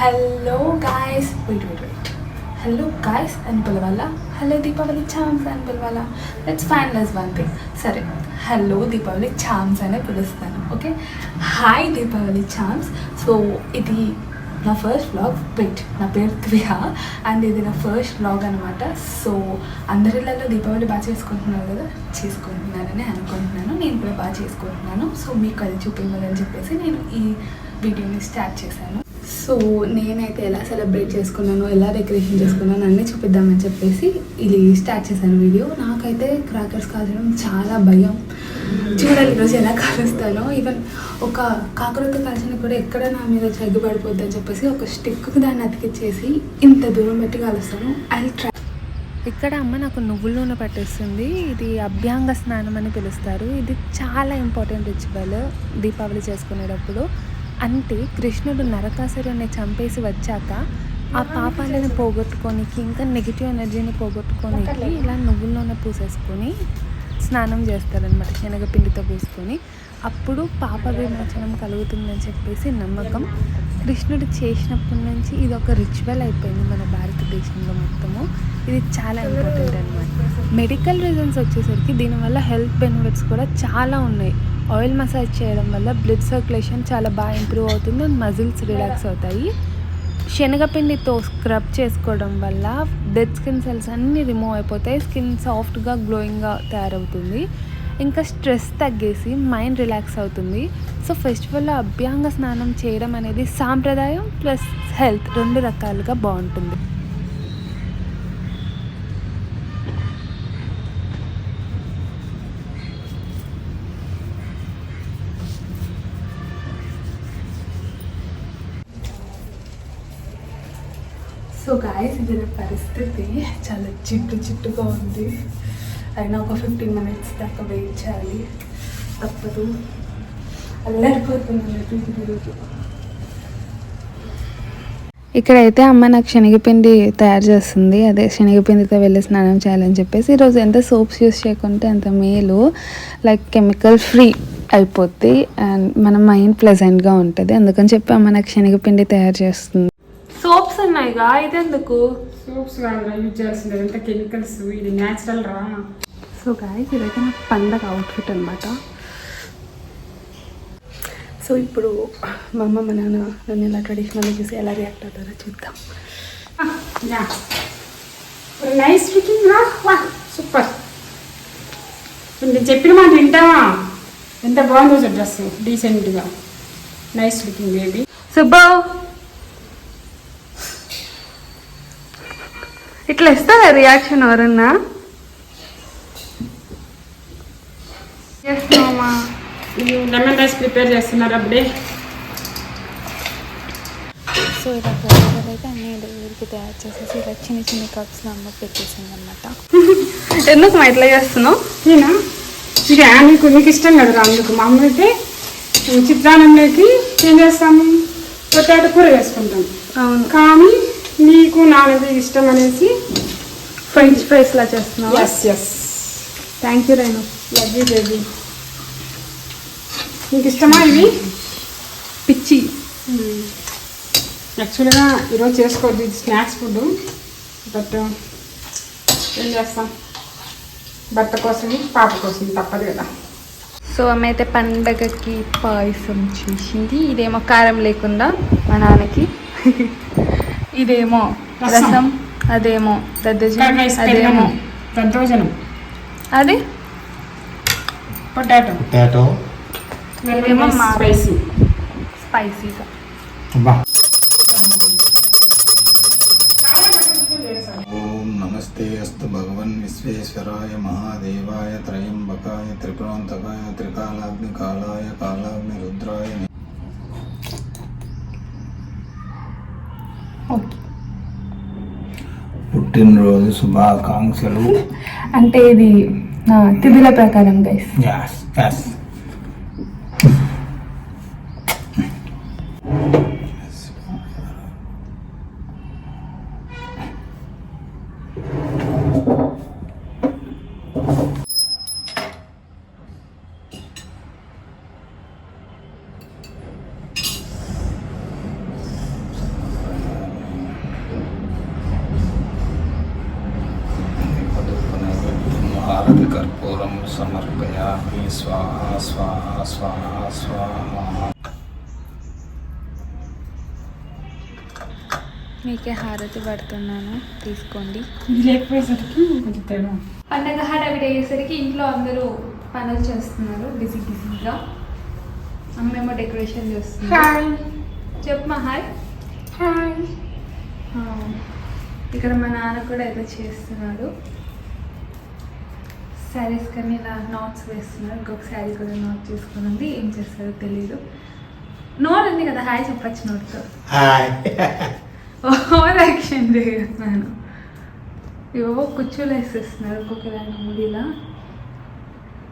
Hello guys wait hello guys అని పిలవాలా, hello Deepavali champs అని పిలవాలా? Let's finalize one thing. సరే, హలో దీపావళి ఛామ్స్ అనే పిలుస్తాను. Okay, hi Deepavali champs. So ఇది నా ఫస్ట్ వ్లాగ్. నా పేరు త్రిహా అండ్ ఇది నా ఫస్ట్ వ్లాగ్ అనమాట. సో అందరిలో దీపావళి బాగా చేసుకుంటున్నారు కదా, చేసుకుంటున్నారని అనుకుంటున్నాను. నేను కూడా బాగా చేసుకుంటున్నాను. సో మీకు అది చూపించాలని చెప్పేసి నేను ఈ వీడియోని స్టార్ట్ చేశాను. సో నేనైతే ఎలా సెలబ్రేట్ చేసుకున్నాను, ఎలా డెకరేషన్ చేసుకున్నాను అన్నీ చూపిద్దామని చెప్పేసి ఇది స్టార్ట్ చేశాను వీడియో. నాకైతే క్రాకర్స్ కాల్చడం చాలా భయం. చూడాలి ఈరోజు ఎలా కాలుస్తానో. ఈవెన్ ఒక కాకరతో కాల్చిన కూడా ఎక్కడ నా మీద జగ్గు పడిపోద్ది అని చెప్పేసి ఒక స్టిక్కి దాన్ని అతికిచ్చేసి ఇంత దూరం పెట్టి కాలుస్తాను. I try. ఇక్కడ అమ్మ నాకు నువ్వుల నూనె పట్టేస్తుంది. ఇది అభ్యాంగ స్నానం అని పిలుస్తారు. ఇది చాలా ఇంపార్టెంట్ రిచువల్ దీపావళి చేసుకునేటప్పుడు. అంటే కృష్ణుడు నరకాసురుడిని చంపేసి వచ్చాక ఆ పాపాలను పోగొట్టుకోనికి, ఇంకా నెగిటివ్ ఎనర్జీని పోగొట్టుకోనికి ఇలా నువ్వుల నూనె పూసేసుకొని స్నానం చేస్తారనమాట, శనగపిండితో పూసుకొని. అప్పుడు పాప విమోచనం కలుగుతుందని చెప్పేసి నమ్మకం. కృష్ణుడు చేసినప్పటి నుంచి ఇది ఒక రిచువల్ అయిపోయింది మన భారతదేశంలో మొత్తము. ఇది చాలా ఇంపార్టెంట్ అనమాట. మెడికల్ రీజన్స్ వచ్చేసరికి దీనివల్ల హెల్త్ బెనిఫిట్స్ కూడా చాలా ఉన్నాయి. ఆయిల్ మసాజ్ చేయడం వల్ల బ్లడ్ సర్క్యులేషన్ చాలా బాగా ఇంప్రూవ్ అవుతుంది అండ్ మజిల్స్ రిలాక్స్ అవుతాయి. శనగపిండితో స్క్రబ్ చేసుకోవడం వల్ల డెడ్ స్కిన్ సెల్స్ అన్నీ రిమూవ్ అయిపోతాయి. స్కిన్ సాఫ్ట్గా గ్లోయింగ్గా తయారవుతుంది. ఇంకా స్ట్రెస్ తగ్గేసి మైండ్ రిలాక్స్ అవుతుంది. సో ఫెస్టివల్లో అభ్యాంగ స్నానం చేయడం అనేది సాంప్రదాయం ప్లస్ హెల్త్ రెండు రకాలుగా బాగుంటుంది. సో గాయస్, ఇది నా పరిస్థితి. చాలా చిట్టుగా ఉంది. అయినా ఒక 15 minutes దాకా వెయిట్ చేయాలి, తప్పదు. అల్లరిపోతుంది రోజు. ఇక్కడైతే అమ్మ నాకు శనగపిండి తయారు చేస్తుంది. అదే శనగపిండితో వెళ్ళి స్నానం చేయాలని చెప్పేసి. ఈరోజు ఎంత సోప్స్ యూస్ చేయకుంటే అంత మేలు. లైక్ కెమికల్ ఫ్రీ అయిపోద్ది అండ్ మన మైండ్ ప్లెజెంట్గా ఉంటుంది. అందుకని చెప్పి అమ్మ నాకు శనగపిండి తయారు చేస్తుంది. సోప్స్ ఉన్నాయిగా, ఇదెందుకు? సోప్స్ కాదురా యూజ్ చేయాల్సింది, ఎంత కెమికల్స్. ఇది న్యాచురల్ రా. సో గాయస్, ఇదైతే నా పండగ అవుట్ఫిట్ అనమాట. సో ఇప్పుడు మా అమ్మ మా నాన్న నన్ను ఇలా ట్రెడిషనల్గా చూసి ఎలా రియాక్ట్ అవుతారో చూద్దాం. నైస్ లుకింగ్ రా, వా సూపర్. నేను చెప్పిన మాట వింటావా? ఎంత బాగుందో డ్రెస్, డీసెంట్గా. Nice looking baby. సుబ్బా, ఇట్లా ఇస్తారా రియాక్షన్ ఎవరన్నా? చేస్తున్నామా? లెమన్ రైస్ ప్రిపేర్ చేస్తున్నారు అప్పుడే. సో ఇలా ఫ్లేవర్ అయితే అన్ని ఊరికి తయారు చేసేసి ఇలా చిన్న కప్స్లో అమ్మ పెట్టేసింది అనమాట. ఎందుకు మా ఇట్లా చేస్తున్నావు? నేనా ఇది నీకు ఇష్టం కదా, అందుకు. మా అమ్మ అయితే చిత్రాన్నంలోకి ఏం చేస్తాము, పొటాటో కూర వేసుకుంటాం. అవును, కానీ నీకు నాన్నది ఇష్టం అనేసి ఫ్రెంచ్ ఫ్రైస్లా చేస్తున్నావు. Yes thank you Rainu. Love you baby. నీకు ఇష్టమా ఇవి? పిచ్చి. యాక్చువల్గా ఈరోజు చేసుకోవద్దు, ఇది స్నాక్స్ ఫుడ్. బట్ ఏం చేస్తాం, భర్త కోసం పాప కోసం తప్పదు కదా. సో అమ్మ అయితే పండగకి పాయసం చేసింది. ఇదేమో కారం లేకుండా మా నాన్నకి, ఇదేమో రసం, అదేమో అదేమో దద్దోజనం, అది పొటాటో, ఇదేమో స్పైసీగా. ఓం నమస్తే అస్తు భగవన్ విశ్వేశ్వరాయ మహాదేవాయ త్రయంబకాయ త్రిపురాంతకాయ త్రికాలాగ్ని కాలాయ కాలాగ్ని రుద్రాయ. పుట్టినరోజు శుభాకాంక్షలు. అంటే ఇది తిథుల ప్రకారం గైస్. సమర్పయామి. స్వాహ స్వాహ స్వాహ స్వాహ. మీకే హారతి పడుతున్నాను, తీసుకోండి. ఇది లేకపోయేసరికి కొంచెం తేడా. పండగ హడావిడి అయ్యేసరికి ఇంట్లో అందరూ పనులు చేస్తున్నారు బిజీగా. అమ్మేమో డెకరేషన్ చేస్తుంది. హాయ్ చెప్పమా హాయ్. హాయ్. ఇక్కడ మా నాన్న కూడా ఏదో చేస్తున్నాడు. శారీస్ కానీ ఇలా నాట్స్ వేస్తున్నారు. ఇంకొక శారీ కూడా నాట్ చేసుకుని ఉంది. ఏం చేస్తారో తెలీదు. నోట్ ఉంది కదా, హాయ్ చెప్పచ్చు నోట్తో. హాయ్. ఓవర్ యాక్షన్ చేస్తున్నాను. ఇవో కుచ్చులు వేసేస్తున్నారు ఒక్కొక్క దాని ముడిలా.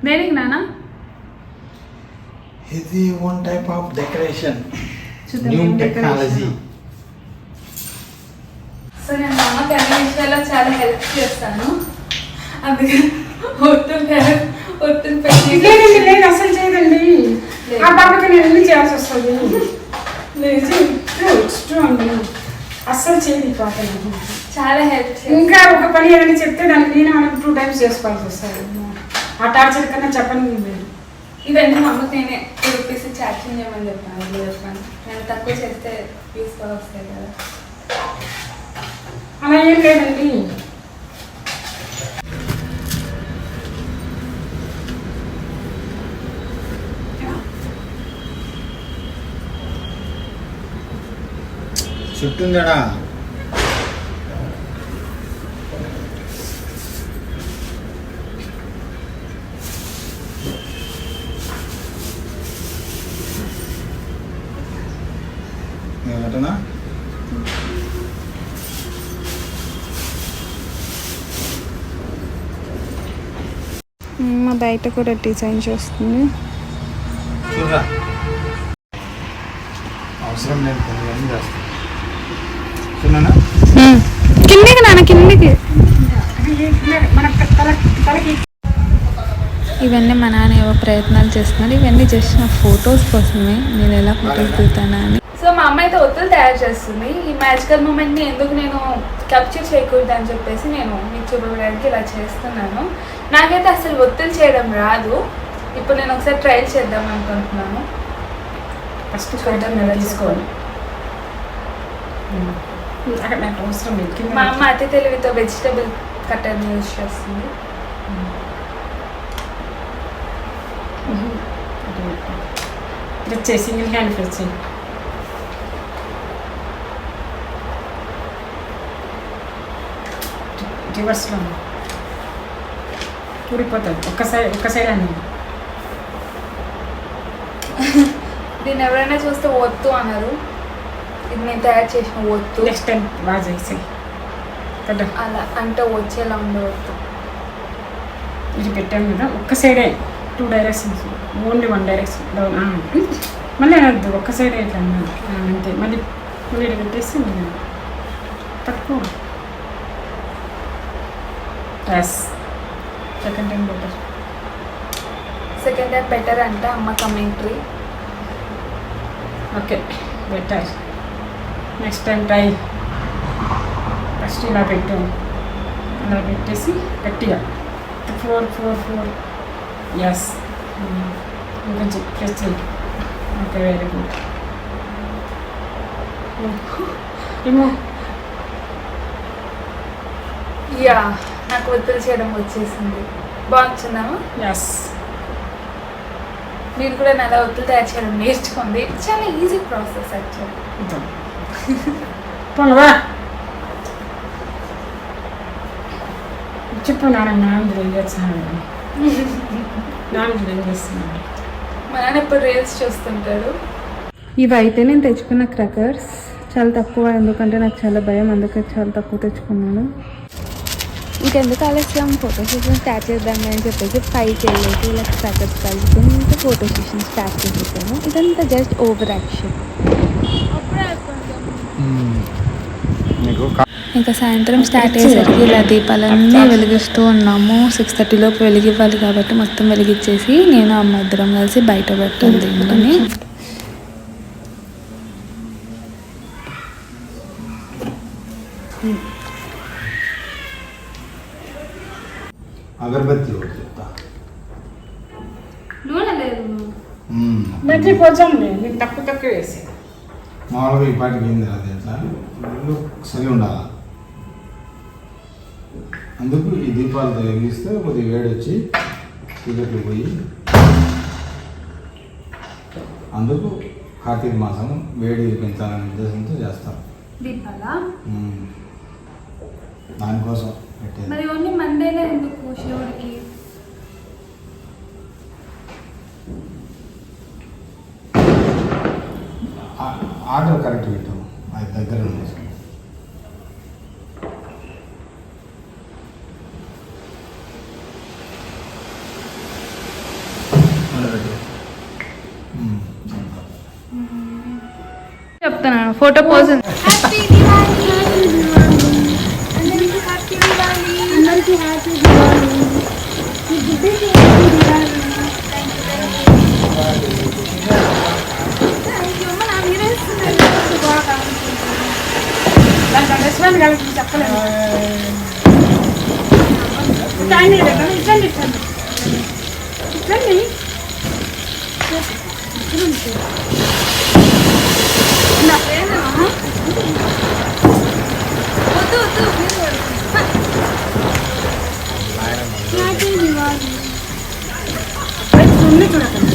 దేనికి నాన్న? ఇది వన్ టైప్ ఆఫ్ డెకరేషన్, చూద్దాం న్యూ ఏం టెక్నాలజీ. decoration. సో నేను మా అమ్మకి అన్ని విషయాల్లో చాలా హెల్ప్ చేస్తాను. అందుకే ఒత్తులు పెట్టి ఇదేనండి, లేదు అసలు చేయదండి. ఆ పాపకి నేను ఎన్ని చేయాల్సి వస్తుంది. అండి అస్సలు చేయదు ఈ పాప. చాలా హెల్ప్ చేస్తాను. ఇంకా ఒక పని ఏదైనా చెప్తే దానికి నేను మనకు 2 times చేసుకోవాల్సి వస్తుంది. ఆ టార్చర్ కన్నా చెప్పండి లేదు. ఇవన్నీ మా అమ్మకి నేనే 2 రూపీస్ చార్జింగ్ చేయమని చెప్పాను. నేను తక్కువ చేస్తే యూస్ఫుల్ వస్తాయి కదా. అలా ఏం లేదండి. చుట్టుందడా. ఏమంటున్నా? మా బయట కూడా డిజైన్ చేస్తుంది. చూడరా, అవసరం లేదు కొన్ని చేస్తాను. చూడనా? కిందికి నాన్న, కిందికి. మన తలకి ఇవన్నీ మా నాన్న ఏవో ప్రయత్నాలు చేస్తున్నారు. ఇవన్నీ జస్ట్ నా ఫొటోస్ కోసమే, నేను ఎలా ఫొటోస్ దిగుతానా అని. సో మా అమ్మ అయితే ఒత్తులు తయారు చేస్తుంది. ఈ మ్యాజికల్ మూమెంట్ని ఎందుకు నేను క్యాప్చర్ చేయకూడదు అని చెప్పేసి నేను మీకు చూపించడానికి ఇలా చేస్తున్నాను. నాకైతే అసలు ఒత్తులు చేయడం రాదు. ఇప్పుడు నేను ఒకసారి ట్రయల్ చేద్దాం అనుకుంటున్నాను. ఫస్ట్ చూద్దాం తీసుకోవాలి. అక్కడ నాకు అవసరం లేదు. మా అమ్మ అతి తెలివితో వెజిటబుల్ కట్టర్ని యూజ్ చేస్తుంది. ప్రెస్ సింగిల్ హ్యాండ్ ప్రెస్ చేయి. రివర్స్లో ఊడిపోతుంది. ఒక్క సైడ్ అని. దీన్ని ఎవరైనా చూస్తే ఒత్తు అన్నారు. ఇది నేను తయారు చేసిన ఒత్తు. నెక్స్ట్ టైం బాగా చేసి కదా అలా అంటే వచ్చేలా ఉండవద్దు. ఇది పెట్టాను కదా, ఒక్క సైడే 2 directions, ఓన్లీ 1 direction డౌన్. మళ్ళీ అనద్దు, ఒక్క సైడే ఇట్లా అన్నాను అంతే. మళ్ళీ ఇటు పెట్టేసి పట్టుకో. Yes, second time better. Second time better అంటే అమ్మ commentary. Okay better. Next time try. First ఇలా పెట్టు, అలా పెట్టేసి గట్టిగా 4 4 4. ఎస్, ఇంకొంచెం ప్రెస్ చేయి. Okay, very good. Remove. Yeah, నాకు ఒత్తులు చేయడం వచ్చేసింది. బాగుంటుందామా? ఎస్. మీరు కూడా నెల ఒత్తులు తయారు చేయడం నేర్చుకోండి. చాలా ఈజీ ప్రాసెస్ యాక్చువల్లీ. పోనవా చెప్పు. నాన్న ఏం చేస్తున్నాడు? నాన్న ఏం చేస్తున్నాడు? మా నాన్న ఎప్పుడు రీల్స్ చూస్తుంటాడు. ఇవి అయితే నేను తెచ్చుకున్న క్రాకర్స్ చాలా తక్కువ, ఎందుకంటే నాకు చాలా భయం, అందుకే చాలా తక్కువ తెచ్చుకున్నాను. ఇంకెందుకు ఆలస్యం, ఫోటో సెషన్ స్టార్ట్ చేద్దాం అని చెప్పేసి పైకి వెళ్ళేసి ఇలా క్రాకర్స్ కలుపుకొని ఇంకా ఫోటో సెషన్ స్టార్ట్ చేసేసాను. ఇదంతా జస్ట్ ఓవర్ యాక్షన్. ఇంకా సాయంత్రం స్టార్ట్ అయ్యేసరికి ఇలా దీపాలన్నీ వెలిగిస్తూ ఉన్నాము. 6:30 లోపు వెలిగివ్వాలి కాబట్టి మొత్తం వెలిగించేసి నేను అమ్మ ఇద్దరం కలిసి బయట పెట్టాలి దీంట్లోని. అగరబత్తి ఒకటి చెప్తా. మర్చిపోతాం నేను తక్కువ వేసి మామూలుగా ఈ పాటికి ఏంది రాదు తెలుసా ఇల్లు చలి ఉండాలి అందుకు ఈ దీపాలతో వెలిగిస్తే కొద్దిగా వేడి వచ్చి చీకట్లు పోయి అందుకు కార్తీక మాసం వేడి పెంచాలనే ఉద్దేశంతో చేస్తారు దీపాలా దానికోసం పెట్టేది. మరి ఓన్లీ మండేనే ఎందుకు శివుడికి? ఆర్డర్ కరెక్ట్ పెట్టాము అది దగ్గర ఉండేసి చెప్తున్నాను ఫోటో పోజ్ హ్యాపీ దివాళీ అందరికీ హ్యాపీ దివాళీ అందరికీ హ్యాపీ దివాళీ మీ బిడ్డకి హ్యాపీ దివాళీ దాంట్లో రెస్టారెంట్ కలిపి చెప్పలేదు ఇట్లండి ఇట్లండి ఇట్లండి ఇట్లండి నా పేరు వద్దు వద్దు హ్యాపీ దివాళీ ఉంది చూడకండి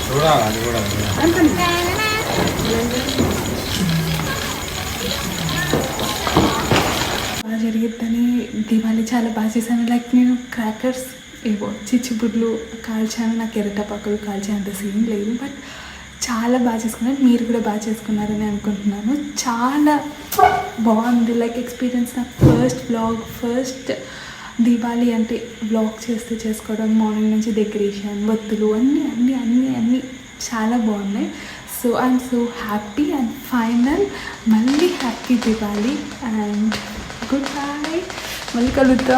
చూడాలి అది కూడా బాగా జరిగిద్దని దివాళీ చాలా బాగా చేశాను. లైక్ నేను క్రాకర్స్ ఏవో చిచ్చుబుడ్లు కాల్చాను. నాకు ఎర్రటపాకులు కాల్చే అంత సీన్ లేదు, బట్ చాలా బాగా చేసుకున్నాను. మీరు కూడా బాగా చేసుకున్నారని అనుకుంటున్నాను. చాలా బాగుంది లైక్ ఎక్స్పీరియన్స్. నా ఫస్ట్ దీపావళి అంటే వ్లాగ్ చేస్తూ చేసుకోవడం, మార్నింగ్ నుంచి డెకరేషన్, వత్తులు అన్నీ అన్నీ అన్నీ అన్నీ చాలా బాగున్నాయి. So I'm so happy and final మళ్ళీ happy Deepavali and good bye. మళ్ళీ కలుద్దాం.